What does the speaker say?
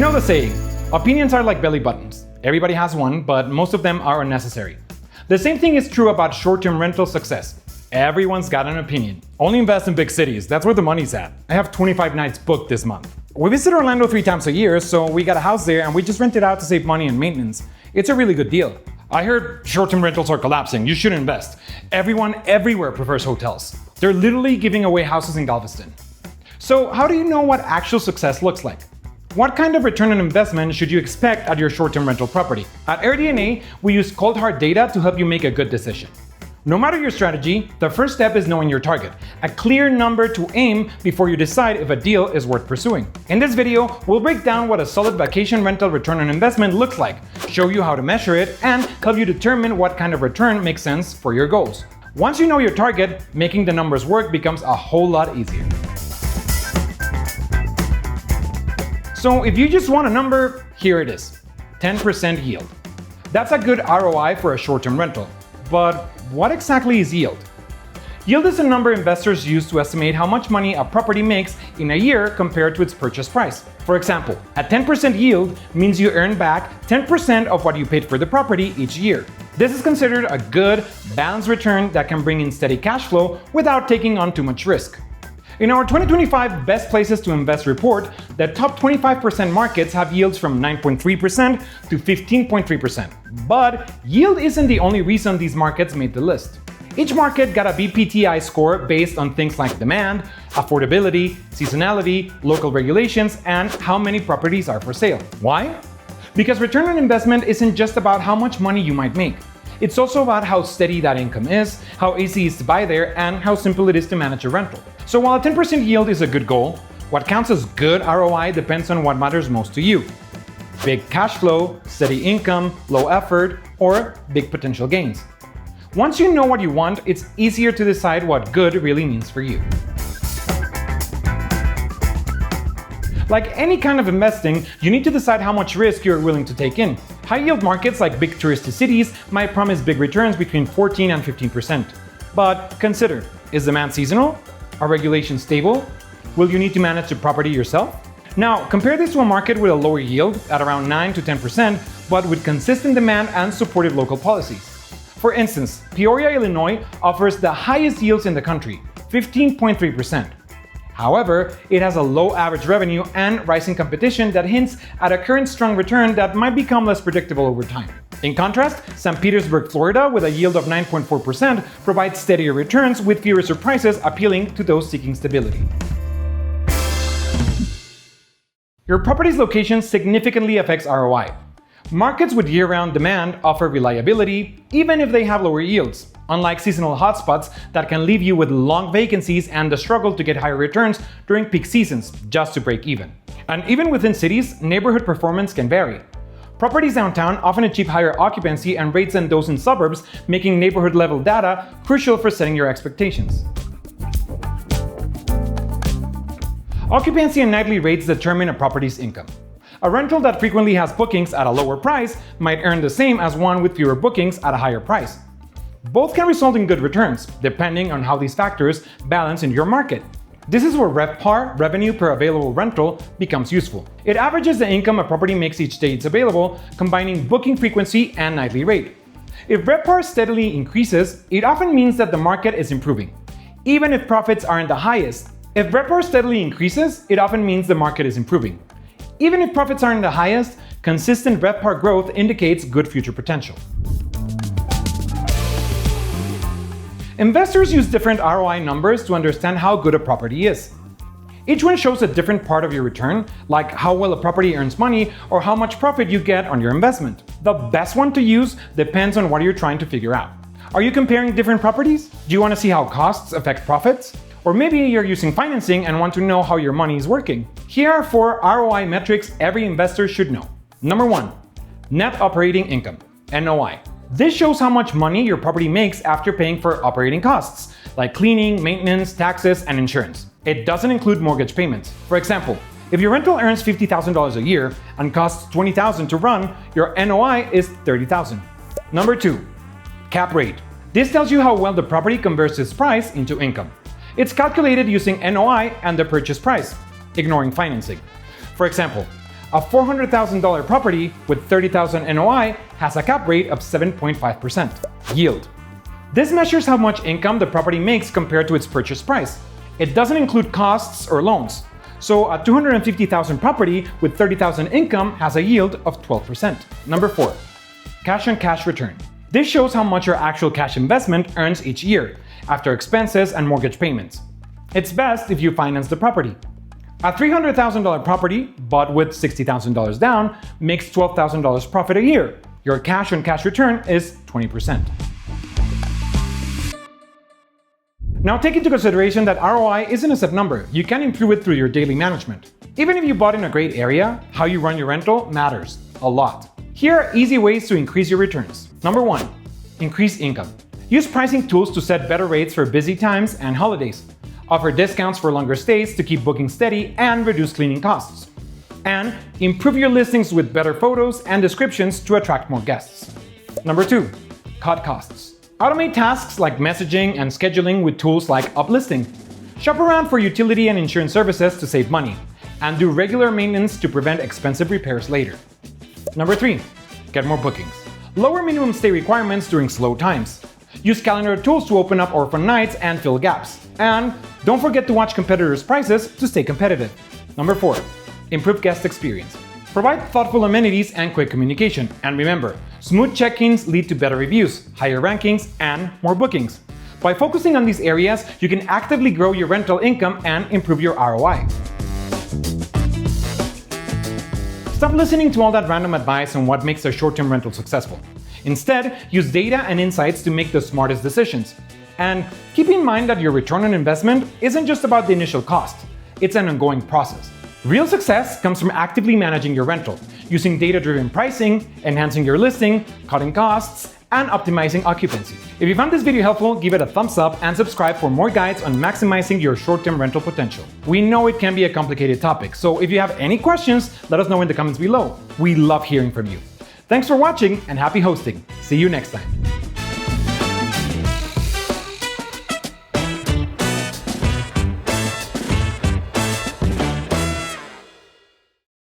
You know the saying, opinions are like belly buttons. Everybody has one, but most of them are unnecessary. The same thing is true about short-term rental success. Everyone's got an opinion. Only invest in big cities, that's where the money's at. I have 25 nights booked this month. We visit Orlando 3 times a year, so we got a house there and we just rent it out to save money and maintenance. It's a really good deal. I heard short-term rentals are collapsing, you should invest. Everyone everywhere prefers hotels. They're literally giving away houses in Galveston. So how do you know what actual success looks like? What kind of return on investment should you expect at your short-term rental property? At AirDNA, we use cold hard data to help you make a good decision. No matter your strategy, the first step is knowing your target, a clear number to aim before you decide if a deal is worth pursuing. In this video, we'll break down what a solid vacation rental return on investment looks like, show you how to measure it, and help you determine what kind of return makes sense for your goals. Once you know your target, making the numbers work becomes a whole lot easier. So if you just want a number, here it is, 10% yield. That's a good ROI for a short-term rental. But what exactly is yield? Yield is a number investors use to estimate how much money a property makes in a year compared to its purchase price. For example, a 10% yield means you earn back 10% of what you paid for the property each year. This is considered a good, balanced return that can bring in steady cash flow without taking on too much risk. In our 2025 Best Places to Invest report, the top 25% markets have yields from 9.3% to 15.3%. But yield isn't the only reason these markets made the list. Each market got a BPTI score based on things like demand, affordability, seasonality, local regulations, and how many properties are for sale. Why? Because return on investment isn't just about how much money you might make. It's also about how steady that income is, how easy it is to buy there, and how simple it is to manage a rental. So while a 10% yield is a good goal, what counts as good ROI depends on what matters most to you. Big cash flow, steady income, low effort, or big potential gains. Once you know what you want, it's easier to decide what good really means for you. Like any kind of investing, you need to decide how much risk you're willing to take in. High-yield markets like big touristy cities might promise big returns between 14 and 15%. But consider, is demand seasonal? Are regulations stable? Will you need to manage the property yourself? Now, compare this to a market with a lower yield at around 9 to 10%, but with consistent demand and supportive local policies. For instance, Peoria, Illinois offers the highest yields in the country, 15.3%. However, it has a low average revenue and rising competition that hints at a current strong return that might become less predictable over time. In contrast, St. Petersburg, Florida, with a yield of 9.4%, provides steadier returns with fewer surprises appealing to those seeking stability. Your property's location significantly affects ROI. Markets with year-round demand offer reliability, even if they have lower yields, unlike seasonal hotspots that can leave you with long vacancies and the struggle to get higher returns during peak seasons just to break even. And even within cities, neighborhood performance can vary. Properties downtown often achieve higher occupancy and rates than those in suburbs, making neighborhood-level data crucial for setting your expectations. Occupancy and nightly rates determine a property's income. A rental that frequently has bookings at a lower price might earn the same as one with fewer bookings at a higher price. Both can result in good returns, depending on how these factors balance in your market. This is where RevPAR, revenue per available rental, becomes useful. It averages the income a property makes each day it's available, combining booking frequency and nightly rate. If RevPAR steadily increases, it often means that the market is improving, even if profits aren't the highest. If RevPAR steadily increases, it often means the market is improving. Even if profits aren't the highest, consistent RevPAR growth indicates good future potential. Investors use different ROI numbers to understand how good a property is. Each one shows a different part of your return, like how well a property earns money or how much profit you get on your investment. The best one to use depends on what you're trying to figure out. Are you comparing different properties? Do you want to see how costs affect profits? Or maybe you're using financing and want to know how your money is working. Here are 4 ROI metrics every investor should know. Number 1, net operating income, NOI. This shows how much money your property makes after paying for operating costs, like cleaning, maintenance, taxes, and insurance. It doesn't include mortgage payments. For example, if your rental earns $50,000 a year and costs $20,000 to run, your NOI is $30,000. Number 2, cap rate. This tells you how well the property converts its price into income. It's calculated using NOI and the purchase price, ignoring financing. For example, A $400,000 property with $30,000 NOI has a cap rate of 7.5%. Yield. This measures how much income the property makes compared to its purchase price. It doesn't include costs or loans. So a $250,000 property with $30,000 income has a yield of 12%. Number 4, cash on cash return. This shows how much your actual cash investment earns each year, after expenses and mortgage payments. It's best if you finance the property. A $300,000 property, bought with $60,000 down, makes $12,000 profit a year. Your cash on cash return is 20%. Now take into consideration that ROI isn't a set number. You can improve it through your daily management. Even if you bought in a great area, how you run your rental matters a lot. Here are easy ways to increase your returns. Number 1, increase income. Use pricing tools to set better rates for busy times and holidays. Offer discounts for longer stays to keep booking steady and reduce cleaning costs. And improve your listings with better photos and descriptions to attract more guests. Number 2, cut costs. Automate tasks like messaging and scheduling with tools like Uplisting. Shop around for utility and insurance services to save money. And do regular maintenance to prevent expensive repairs later. Number 3, get more bookings. Lower minimum stay requirements during slow times. Use calendar tools to open up orphan nights and fill gaps. And don't forget to watch competitors' prices to stay competitive. Number 4, improve guest experience. Provide thoughtful amenities and quick communication. And remember, smooth check-ins lead to better reviews, higher rankings, and more bookings. By focusing on these areas, you can actively grow your rental income and improve your ROI. Stop listening to all that random advice on what makes a short-term rental successful. Instead, use data and insights to make the smartest decisions. And keep in mind that your return on investment isn't just about the initial cost, it's an ongoing process. Real success comes from actively managing your rental, using data-driven pricing, enhancing your listing, cutting costs, and optimizing occupancy. If you found this video helpful, give it a thumbs up and subscribe for more guides on maximizing your short-term rental potential. We know it can be a complicated topic, so if you have any questions, let us know in the comments below. We love hearing from you. Thanks for watching and happy hosting. See you next time.